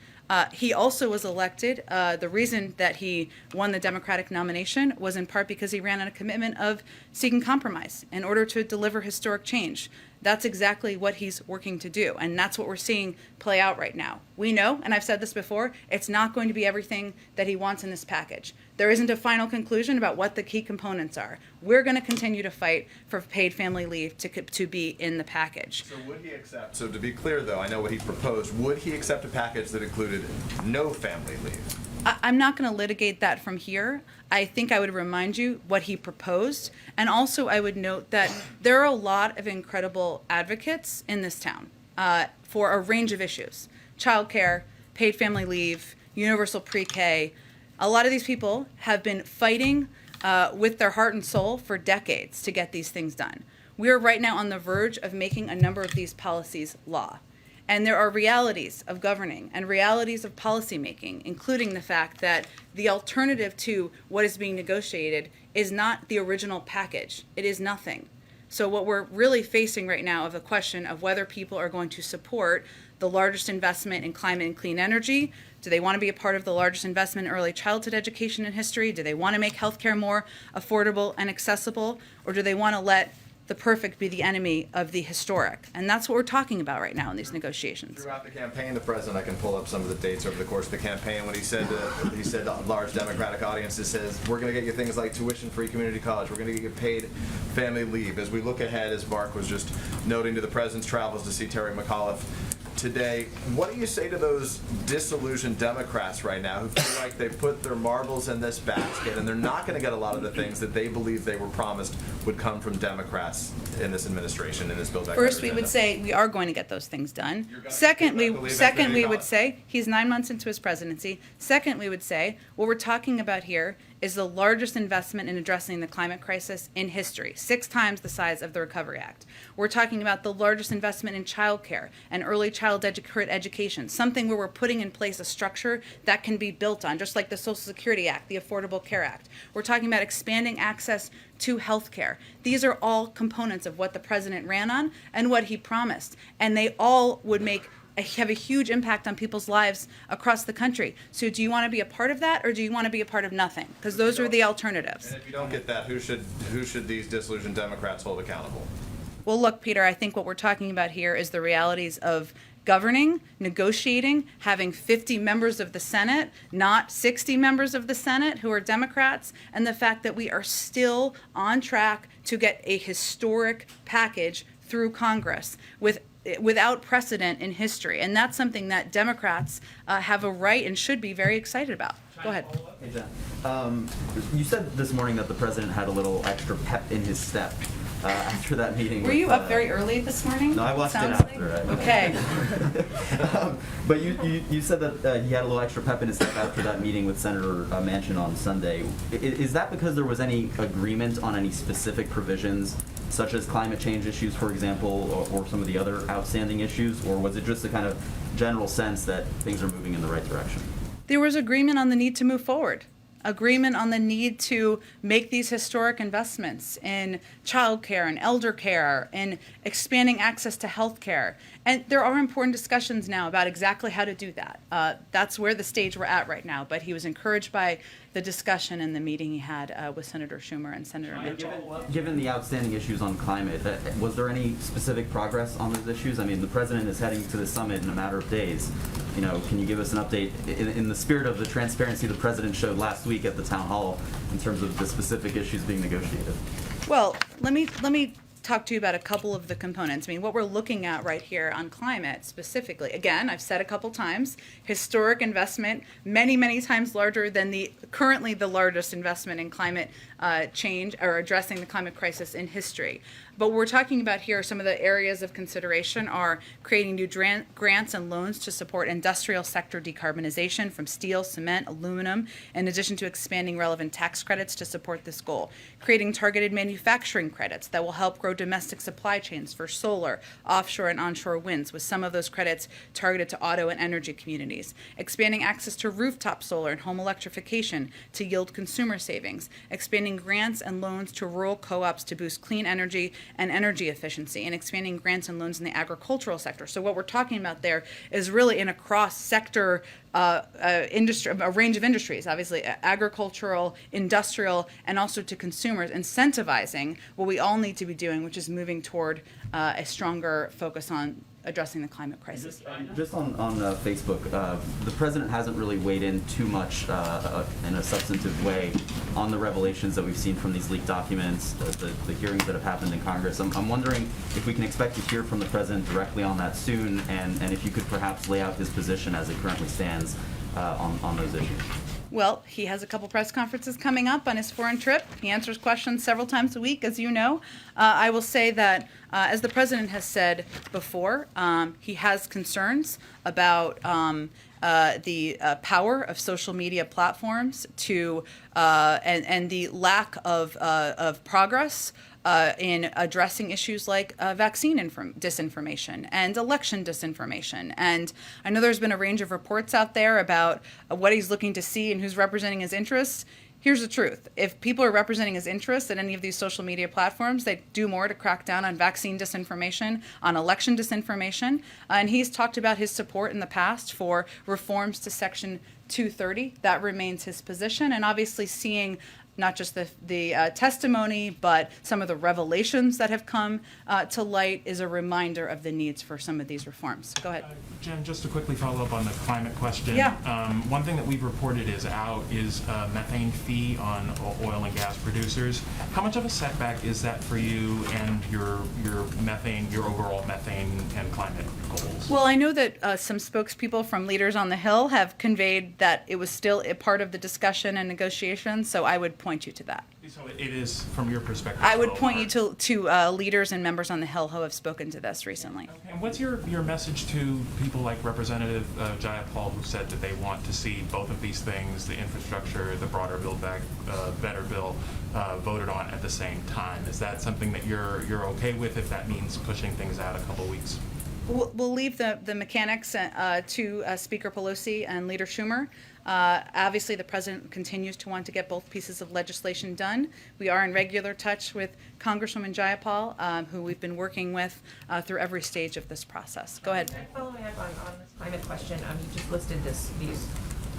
[SPEAKER 1] He also was elected. The reason that he won the Democratic nomination was in part because he ran on a commitment of seeking compromise in order to deliver historic change. That's exactly what he's working to do, and that's what we're seeing play out right now. We know, and I've said this before, it's not going to be everything that he wants in this package. There isn't a final conclusion about what the key components are. We're going to continue to fight for paid family leave to be in the package.
[SPEAKER 19] So would he accept, so to be clear though, I know what he proposed, would he accept a package that included no family leave?
[SPEAKER 1] I'm not going to litigate that from here. I think I would remind you what he proposed. And also I would note that there are a lot of incredible advocates in this town for a range of issues. Childcare, paid family leave, universal pre-K. A lot of these people have been fighting with their heart and soul for decades to get these things done. We are right now on the verge of making a number of these policies law. And there are realities of governing and realities of policymaking, including the fact that the alternative to what is being negotiated is not the original package. It is nothing. So what we're really facing right now is a question of whether people are going to support the largest investment in climate and clean energy. Do they want to be a part of the largest investment in early childhood education in history? Do they want to make healthcare more affordable and accessible? Or do they want to let the perfect be the enemy of the historic? And that's what we're talking about right now in these negotiations.
[SPEAKER 19] Throughout the campaign, the president, I can pull up some of the dates over the course of the campaign when he said to large Democratic audiences, says, we're going to get you things like tuition-free community college, we're going to get you paid family leave. As we look ahead, as Mark was just noting, to the president's travels to see Terry McAuliffe today, what do you say to those disillusioned Democrats right now who feel like they put their marbles in this basket and they're not going to get a lot of the things that they believe they were promised would come from Democrats in this administration, in this Build Back
[SPEAKER 1] First,
[SPEAKER 19] Better
[SPEAKER 1] we would
[SPEAKER 19] agenda.
[SPEAKER 1] say we are going to get those things done.
[SPEAKER 19] gonna-
[SPEAKER 1] Second,
[SPEAKER 19] you're gonna believe
[SPEAKER 1] second
[SPEAKER 19] it,
[SPEAKER 1] we
[SPEAKER 19] you're
[SPEAKER 1] would
[SPEAKER 19] not.
[SPEAKER 1] say he's 9 months into his presidency. Second, we would say what we're talking about here is the largest investment in addressing the climate crisis in history, 6 times the size of the Recovery Act. We're talking about the largest investment in childcare and early child education, something where we're putting in place a structure that can be built on, just like the Social Security Act, the Affordable Care Act. We're talking about expanding access to health care. These are all components of what the president ran on and what he promised, and they all would have a huge impact on people's lives across the country. So do you want to be a part of that, or do you want to be a part of nothing? Because those are the alternatives.
[SPEAKER 19] And if you don't get that, who should these disillusioned Democrats hold accountable?
[SPEAKER 1] Well, look, Peter, I think what we're talking about here is the realities of governing, negotiating, having 50 members of the Senate, not 60 members of the Senate who are Democrats, and the fact that we are still on track to get a historic package through Congress without precedent in history. And that's something that Democrats have a right and should be very excited about. Go ahead.
[SPEAKER 3] Hey, Jen. You said this morning that the president had a little extra pep in his step after that meeting.
[SPEAKER 1] Were you up very early this morning?
[SPEAKER 3] No, I watched it
[SPEAKER 1] Sounds
[SPEAKER 3] after.
[SPEAKER 1] like? Okay.
[SPEAKER 3] But you said that he had a little extra pep in his step after that meeting with Senator Manchin on Sunday. Is that because there was any agreement on any specific provisions, such as climate change issues, for example, or some of the other outstanding issues, or was it just a kind of general sense that things are moving in the right direction?
[SPEAKER 1] There was agreement on the need to move forward. Agreement on the need to make these historic investments in childcare and elder care and expanding access to health care. And there are important discussions now about exactly how to do that. That's where the stage we're at right now. But he was encouraged by the discussion in the meeting he had with Senator Schumer and Senator Manchin.
[SPEAKER 3] Given the outstanding issues on climate, was there any specific progress on those issues? I mean, the president is heading to the summit in a matter of days. You know, can you give us an update in the spirit of the transparency the president showed last week at the town hall in terms of the specific issues being negotiated?
[SPEAKER 1] Well, let me talk to you about a couple of the components. I mean, what we're looking at right here on climate specifically, again, I've said a couple times, historic investment, many, many times larger than currently the largest investment in climate change or addressing the climate crisis in history. But what we're talking about here, some of the areas of consideration are creating new grants and loans to support industrial sector decarbonization from steel, cement, aluminum, in addition to expanding relevant tax credits to support this goal. Creating targeted manufacturing credits that will help grow domestic supply chains for solar, offshore, and onshore winds, with some of those credits targeted to auto and energy communities. Expanding access to rooftop solar and home electrification to yield consumer savings. Expanding grants and loans to rural co-ops to boost clean energy and energy efficiency, and expanding grants and loans in the agricultural sector. So what we're talking about there is really in a cross-sector industry, a range of industries, obviously agricultural, industrial, and also to consumers, incentivizing what we all need to be doing, which is moving toward a stronger focus on addressing the climate crisis.
[SPEAKER 3] Just on Facebook, the president hasn't really weighed in too much in a substantive way on the revelations that we've seen from these leaked documents, the hearings that have happened in Congress. I'm wondering if we can expect to hear from the president directly on that soon, and if you could perhaps lay out his position as it currently stands on those issues.
[SPEAKER 1] Well, he has a couple press conferences coming up on his foreign trip. He answers questions several times a week, as you know. I will say that, as the president has said before, he has concerns about the power of social media platforms to and the lack of progress in addressing issues like vaccine disinformation and election disinformation. And I know there's been a range of reports out there about what he's looking to see and who's representing his interests. Here's the truth. If people are representing his interests at any of these social media platforms, they do more to crack down on vaccine disinformation, on election disinformation. And he's talked about his support in the past for reforms to Section 230. That remains his position. And obviously seeing not just the testimony, but some of the revelations that have come to light is a reminder of the needs for some of these reforms. Go ahead.
[SPEAKER 7] Jen, just to quickly follow up on the climate question.
[SPEAKER 1] Yeah.
[SPEAKER 7] One thing that we've reported is a methane fee on oil and gas producers. How much of a setback is that for you and your overall methane and climate goals?
[SPEAKER 1] Well, I know that some spokespeople from Leaders on the Hill have conveyed that it was still a part of the discussion and negotiations, so I would point point you to that.
[SPEAKER 7] So it is, from your perspective.
[SPEAKER 1] I would
[SPEAKER 7] so
[SPEAKER 1] point
[SPEAKER 7] far.
[SPEAKER 1] you to leaders and members on the Hill who have spoken to this recently.
[SPEAKER 7] And what's your message to people like Representative Jayapal, who said that they want to see both of these things, the infrastructure, the broader Build Back Better bill, voted on at the same time? Is that something that you're okay with if that means pushing things out a couple weeks?
[SPEAKER 1] We'll leave the mechanics to Speaker Pelosi and Leader Schumer. Obviously, the president continues to want to get both pieces of legislation done. We are in regular touch with Congresswoman Jayapal, who we've been working with through every stage of this process. Go ahead.
[SPEAKER 4] Following up on this climate question, you just listed these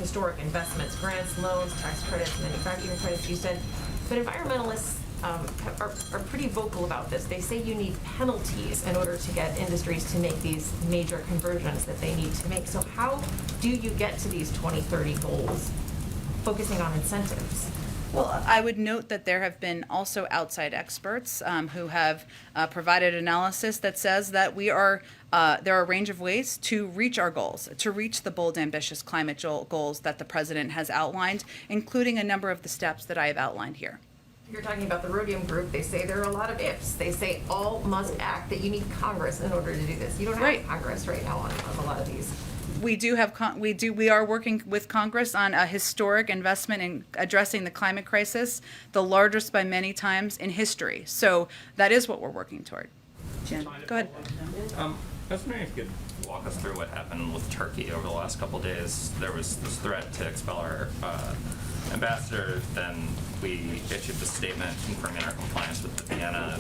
[SPEAKER 4] historic investments, grants, loans, tax credits, manufacturing credits. You said, but environmentalists are pretty vocal about this. They say you need penalties in order to get industries to make these major conversions that they need to make. So how do you get to these 2030 goals, focusing on incentives?
[SPEAKER 1] Well, I would note that there have been also outside experts who have provided analysis that says that there are a range of ways to reach our goals, to reach the bold, ambitious climate goals that the president has outlined, including a number of the steps that I have outlined here.
[SPEAKER 4] You're talking about the Rhodium Group. They say there are a lot of ifs. They say all must act, that you need Congress in order to do this. You don't have Congress right now on a lot of these.
[SPEAKER 1] We do have we are working with Congress on a historic investment in addressing the climate crisis, the largest by many times in history. So that is what we're working toward. Jen, go ahead.
[SPEAKER 15] I was wondering if you could walk us through what happened with Turkey over the last couple of days. There was this threat to expel our ambassador. Then we issued the statement confirming our compliance with the Vienna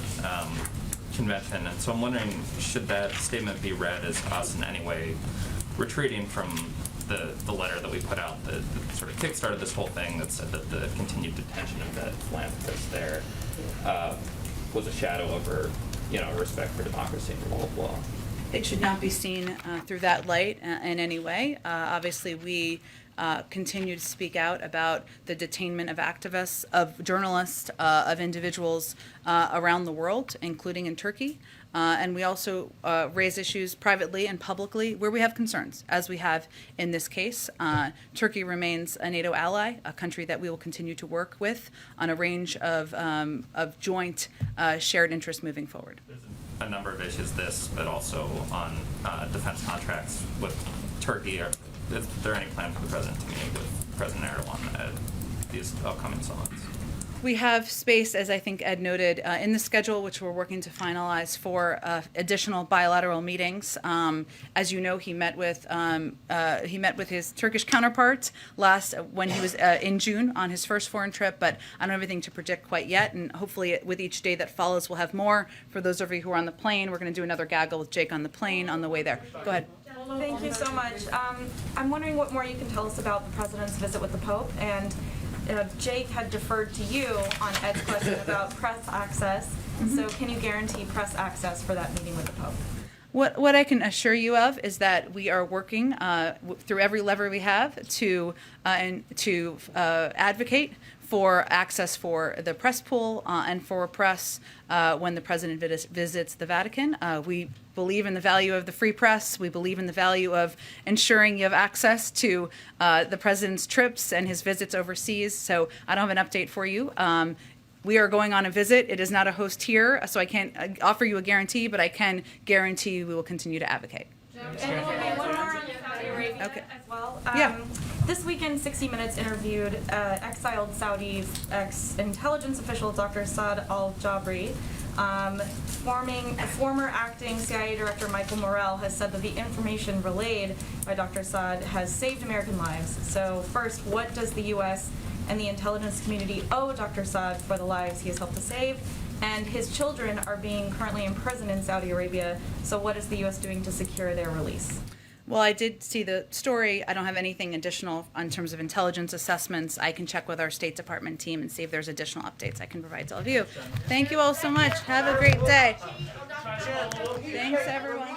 [SPEAKER 15] Convention. And so I'm wondering, should that statement be read as us in any way retreating from the letter that we put out that sort of kickstarted this whole thing, that said that the continued detention of that philanthropist there was a shadow over, respect for democracy and the rule of law?
[SPEAKER 1] It should not be seen through that light in any way. Obviously, we continue to speak out about the detainment of activists, of journalists, of individuals around the world, including in Turkey. And we also raise issues privately and publicly where we have concerns, as we have in this case. Turkey remains a NATO ally, a country that we will continue to work with on a range of joint shared interests moving forward.
[SPEAKER 15] A number of issues, but also on defense contracts with Turkey. Is there any plan for the president to meet with President Erdogan at these upcoming summits?
[SPEAKER 1] We have space, as I think Ed noted, in the schedule, which we're working to finalize for additional bilateral meetings. As you know, he met with his Turkish counterpart when he was in June on his first foreign trip. But I don't have anything to predict quite yet, and hopefully, with each day that follows, we'll have more. For those of you who are on the plane, we're going to do another gaggle with Jake on the plane on the way there. Go ahead.
[SPEAKER 20] Thank you so much. I'm wondering what more you can tell us about the president's visit with the Pope. And Jake had deferred to you on Ed's question about press access. So can you guarantee press access for that meeting with the Pope?
[SPEAKER 1] What I can assure you of is that we are working through every lever we have to advocate for access for the press pool and for press when the president visits the Vatican. We believe in the value of the free press. We believe in the value of ensuring you have access to the president's trips and his visits overseas. So I don't have an update for you. We are going on a visit. It is not a host here, so I can't offer you a guarantee, but I can guarantee you we will continue to advocate.
[SPEAKER 20] And one more on Saudi Arabia as well. This weekend, 60 Minutes interviewed exiled Saudi's ex-intelligence official, Dr. Saad al-Jabri. Former acting CIA Director Michael Morrell has said that the information relayed by Dr. Saad has saved American lives. So first, what does the U.S. and the intelligence community owe Dr. Saad for the lives he has helped to save? And his children are being currently imprisoned in Saudi Arabia. So what is the U.S. doing to secure their release?
[SPEAKER 1] Well, I did see the story. I don't have anything additional in terms of intelligence assessments. I can check with our State Department team and see if there's additional updates I can provide to all of you. Thank you all so much. Have a great day. Thanks, everyone.